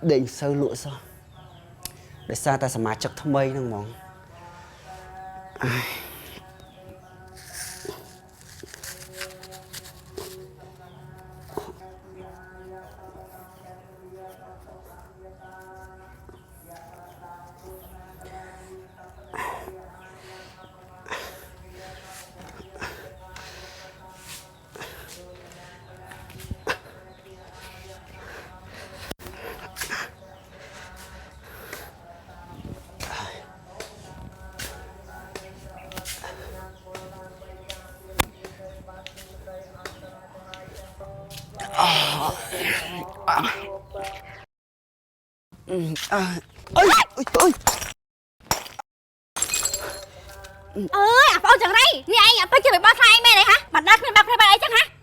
định sơ lụa sao để xa ta sẽ mà chắc thâm mây nâng mong ơi ơi ơi à phong chẳng đây nè anh à phải chơi bị bao thay mẹ này hả bạn đang bên bao thay bạn ấy chắc hả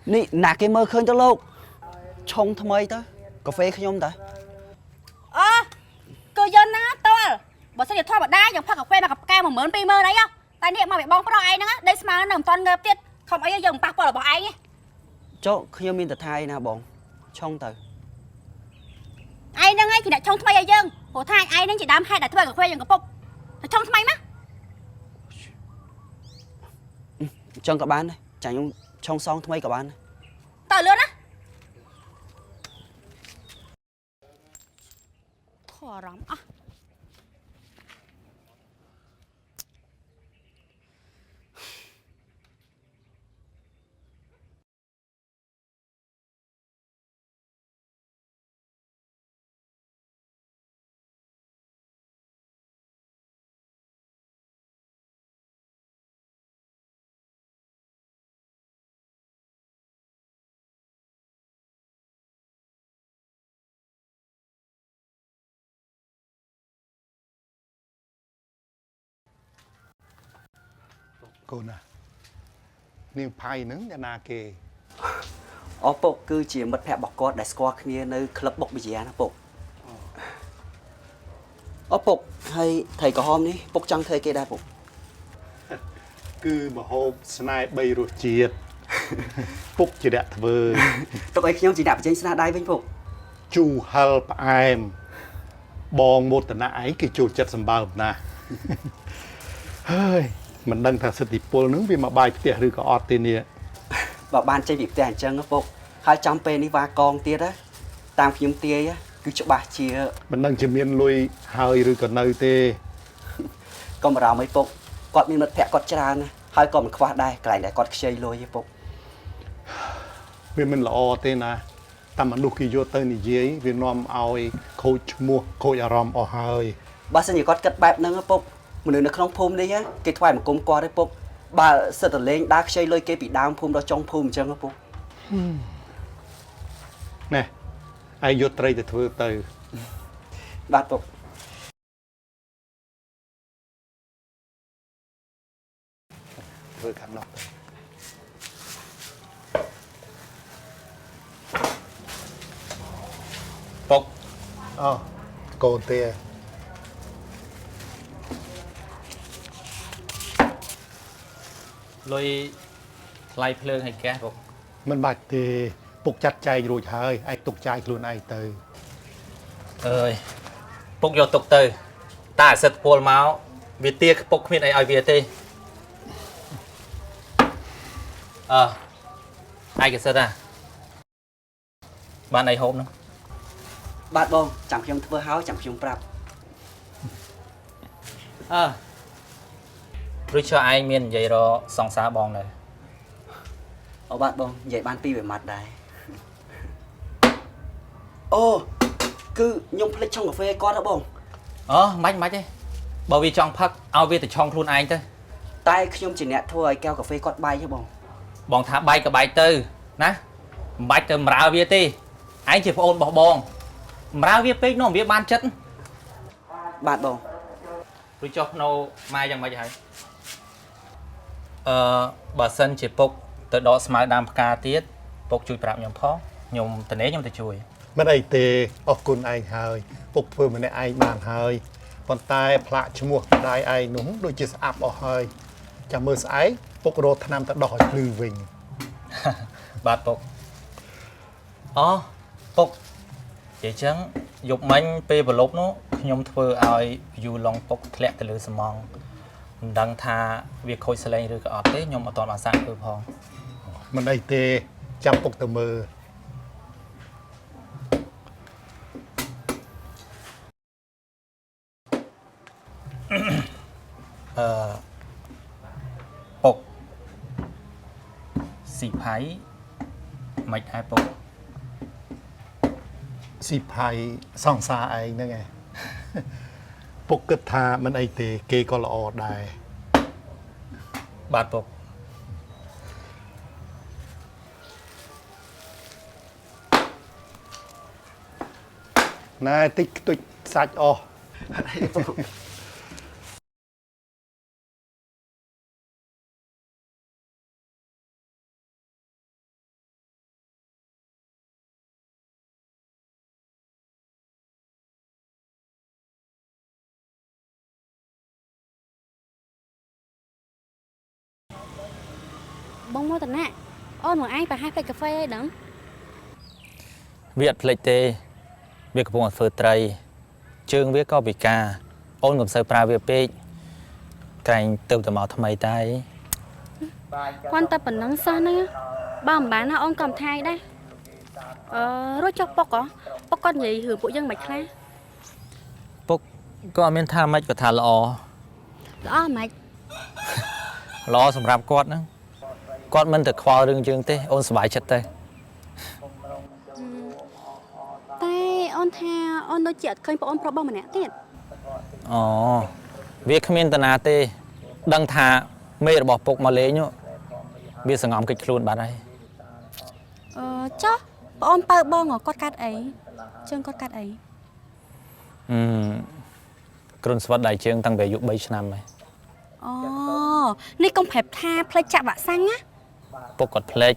nị nạc cái mơ khơi cho lâu trong thâm mây tới cà phê không ta cơ dân á tôi bỏ xe điện thoại bạn đa dòng pha cà phê mà gặp ca mà mớn pi mơ đấy không tại niệm mà bị bong có đôi ai nữa đây mà nằm toàn ngợp tiết không ai dòng bạc bỏ là bỏ ai nhé cho không min tật thai nào bọn trong từ ai đang ngay thì đã trong thay ai dân hồ thai ai đang chỉ đám hai đã thuê cà phê dòng cà bông trong thay má trong cả ban này chẳng trong xong thâm mây cả ban này tờ luôn á khó lắm à cô nè niềng phai nướng nhà na kê ở bộ cứ chỉ mất phép bọc cọt để score kia nơi club bọc bây giờ nó bộ ở bộ hay thầy có hôm đi bốc trăng thầy kia đây bộ cứ mà hộp snai bay rồi chiết phúc chỉ đẹp vời tụi ấy nhau chỉ đạp trên sna đai với bộ chu help em bong một tận ấy cái chu chất sầm bao nè hơi mình đang thà sති pol nướng vì mà bài tiệt rồi có ọt tiền nè và ban chơi việc tiền chân á bộ 200 pen đi va con tiết á tam phím tia á cứ cho bà chia mình đang chỉ miên lui hơi rồi còn nơi tê con mà rào mấy bộ quạt mình mất phép quạt trà nè hai con mình khoát đây cái này quạt chơi lôi với bộ vì mình là o tê nè tầm mình lúc khi vô tên này dễ vì nom ao coach mua coach aram o hơi bà sẽ nhiều quạt cất bẹp nâng á bộ mình nó không phum đi á cái thoại mà cùng qua đấy bộ bà sợ tờ lên đá chơi lôi cái bị đau phum đó trong phum chân á bộ nè ai vô tây thì thôi từ bát bộ thôi khăn nọc Phục cô tê lôi lay phơi hay kia Phục mình bạch thì phục chặt chay rồi hơi ai tục chay luôn ai từ ơi Phục vô tục từ ta sẽ pol máu vì tia Phục miền ai Việt đi ai cái sao ra bạn này hôm nữa bát bông chẳng khiêm thưa háo chẳng khiêm prap rồi cho ai miền vậy rồi song xa bong này ở bát bông vậy ban pi về mặt đây ô cứ nhung plek trong cà phê con đó bông mách đi bởi vì trong phật ao về từ trong luôn anh thôi tay nhung chỉ nẹt thôi keo cà phê con bay chứ bông bong thả bay cả bay tư nè bay từ mrao việt đi anh chỉ phải ôn bỏ bong mrao việt nó biết ban chất bát bông rồi cho nó mai chẳng mấy hả bà sân chỉ phục từ đó smart đam ca tiết phục chui bạc nhom phó nhom từ nấy nhom từ chui mình ai tê ốc côn ai hơi phục vừa mình ai bàn hơi còn tai plạ chmua đai ai núng đôi chia áp ở hơi chả mơ sải phục rô tham ta đỏ lư vinh បាទពុកអូពុកនិយាយចឹងយប់មិញពេលប្រឡប់នោះខ្ញុំធ្វើឲ្យយូឡុងពុកធ្លាក់ទៅលើសំងមិនដឹងថាវាខូចសលេងឬក៏អត់ទេខ្ញុំអត់ទាន់បានសាកធ្វើផង មិនអីទេចាំពុកទៅមើល ពុកស៊ីផៃមិនដែរពុក ស៊ីផៃសង្សារឯងហ្នឹងឯង ពុកគិតថាមិនអីទេគេក៏ល្អដែរ បាទពុក ណែតិចខ្ទុចសាច់អស់ បងមកតណាអូនមកឯងប្រហែលពេកកាហ្វេអីដឹង វាអត់ភ្លេចទេវាកំពុងតែធ្វើត្រីជើងវាក៏ពិការអូនកុំសូវប្រើវាពេកក្រែងទៅតែមកថ្មីតែ គាត់តែប៉ុណ្ណឹងសោះហ្នឹងបើមិនបានណាអូនក៏មិនថៃដែររត់ចុះពុកហ៎ពុកគាត់និយាយរឿងពួកយើងមិនខ្លះ ពុកក៏អត់មានថាម៉េចក៏ថាល្អ ល្អមិន ល្អសម្រាប់គាត់ហ្នឹងគាត់មិនទៅខ្វល់រឿងយើងទេអូនសប្បាយចិត្តទៅ តែអូនថាអូនដូចជាអត់ឃើញបងអូនប្រុសបងម្នាក់ទៀត អូវាគ្មានតាណាទេដឹងថាមេរបស់ពុកមកលេងនោះវាសង្ងំកិច្ចខ្លួនបាត់ហើយ ចុះបងអូនបើបងគាត់កាត់អីជើងគាត់កាត់អី គ្រុនស្វិតដៃជើងតាំងពីអាយុ3ឆ្នាំហើយ អូនេះកុំប្រាប់ថាផ្លេចចាក់វ៉ាក់សាំងណា ពុកគាត់ភ្លេច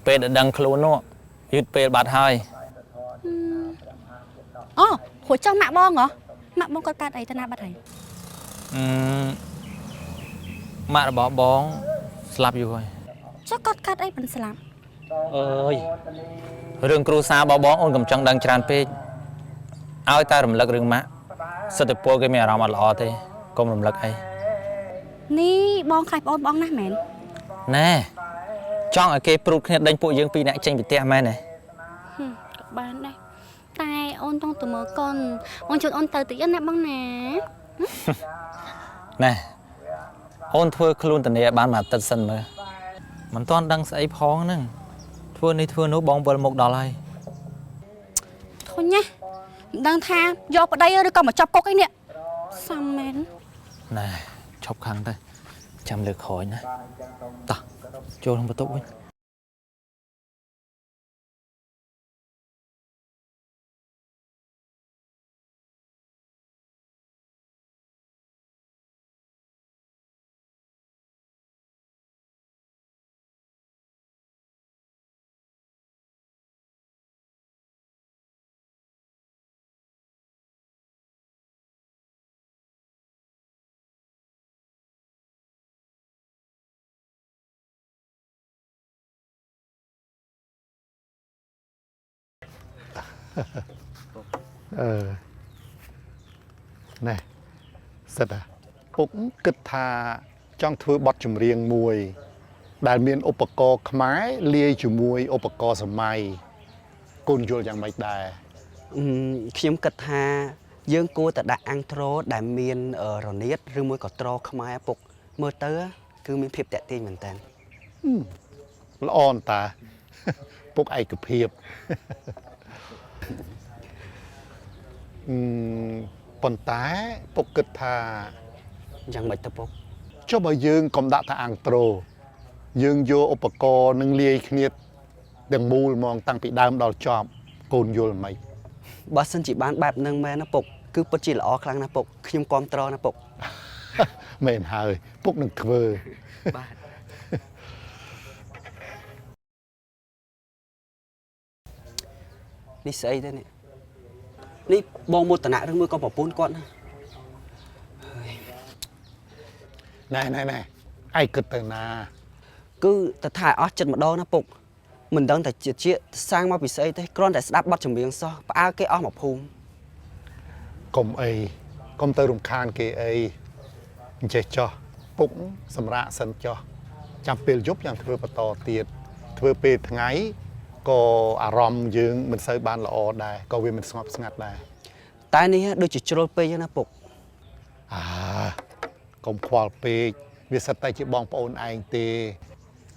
ពេលដែលដឹងខ្លួននោះយឺតពេលបាត់ហើយ អូហួចចង់ម៉ាក់បងហ៎ម៉ាក់បងគាត់កាត់អីទៅណាបាត់ហើយ ម៉ាក់របស់បងស្លាប់យូរហើយ ចុះគាត់កាត់អីមិនស្លាប់ អើយរឿងគ្រួសាររបស់បងអូនកុំចង់ដឹងច្រើនពេកឲ្យតែរំលឹករឿងម៉ាក់សិទ្ធិពលគេមានអារម្មណ៍អត់ល្អទេកុំរំលឹកអី នេះបងខ្លាចបងបងណាស់មែន ណែចង់ឲ្យគេព្រួតគ្នាដេញពួកយើងពីរនាក់ចេញពីផ្ទះមែនទេ ក៏បានដែរតែអូនต้องទៅមើលកូនអូនជូនអូនទៅតិចណាបងណា ណែអូនធ្វើខ្លួនតនីបានមួយអាទិត្យសិនមើលមិនទាន់ដឹងស្អីផងហ្នឹងធ្វើនេះធ្វើនោះបងវិលមកដល់ហើយ ធុញណាមិនដឹងថាយកប្តីឬក៏មកចាប់គុកអីនេះសំមែន ណែឈប់ខឹងទៅចាំលើកក្រោយណាតោះចូលក្នុងបន្ទប់វិញ ណែសិតពុកគិតថាចង់ធ្វើបទចម្រៀងមួយដែលមានឧបករណ៍ខ្មែរលាយជាមួយឧបករណ៍សម័យកូនយល់យ៉ាងម៉េចដែរ ខ្ញុំគិតថាយើងគួរតែដាក់អាំងត្រូដែលមានរនាតឬមួយក៏ត្រខ្មែរពុកមើលទៅគឺមានភាពតាក់ទាញមែនតើ ល្អអន្តា ពុកឯកភាព ប៉ុន្តែពុកគិតថា យ៉ាងម៉េចទៅពុក ចុះបើយើងកុំដាក់តែអាំងត្រូយើងយកឧបករណ៍នឹងលាយគ្នាទាំងមូលហ្មងតាំងពីដើមដល់ចប់កូនយល់មិន បើសិនជាបានបែបហ្នឹងមែនណាពុកគឺពិតជាល្អខ្លាំងណាស់ពុកខ្ញុំគាំទ្រណាពុក មែនហើយពុកនឹងធ្វើ បាទ នេះស្អីទេនេះនេះបងមោទនៈឬមួយក៏ប្រពន្ធគាត់ណា ណែឯងគិតទៅណា គឺទៅថាអស់ចិត្តម្ដងណាពុក មិនដឹងតែជាសាំងមកពីស្អីទេគ្រាន់តែស្ដាប់បទចម្រៀងសោះផ្អើគេអស់មកភូមិ កុំអីកុំទៅរំខានគេអីអញ្ចេះចោះពុកសម្រាប់សិនចោះចាំពេលយប់យ៉ាងធ្វើបន្តទៀតធ្វើពេលថ្ងៃក៏អារម្មណ៍យើងមិនសូវបានល្អដែរក៏វាមិនស្ងប់ស្ងាត់ដែរ តែនេះដូចជាជ្រុលពេកហ្នឹងណាពុក កុំខ្វល់ពេកវាសិតតែជាបងប្អូនឯងទេ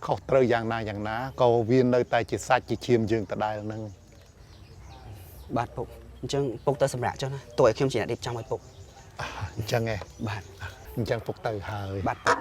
ខុសត្រូវយ៉ាងណាក៏វានៅតែជាសាច់ជាឈាមយើងដដែលហ្នឹង បាទពុកអញ្ចឹងពុកទៅសម្រាប់ចុះណាតួឲ្យខ្ញុំជាអ្នករៀបចំឲ្យពុក អញ្ចឹងឯង បាទ អញ្ចឹងពុកទៅហើយ បាទពុក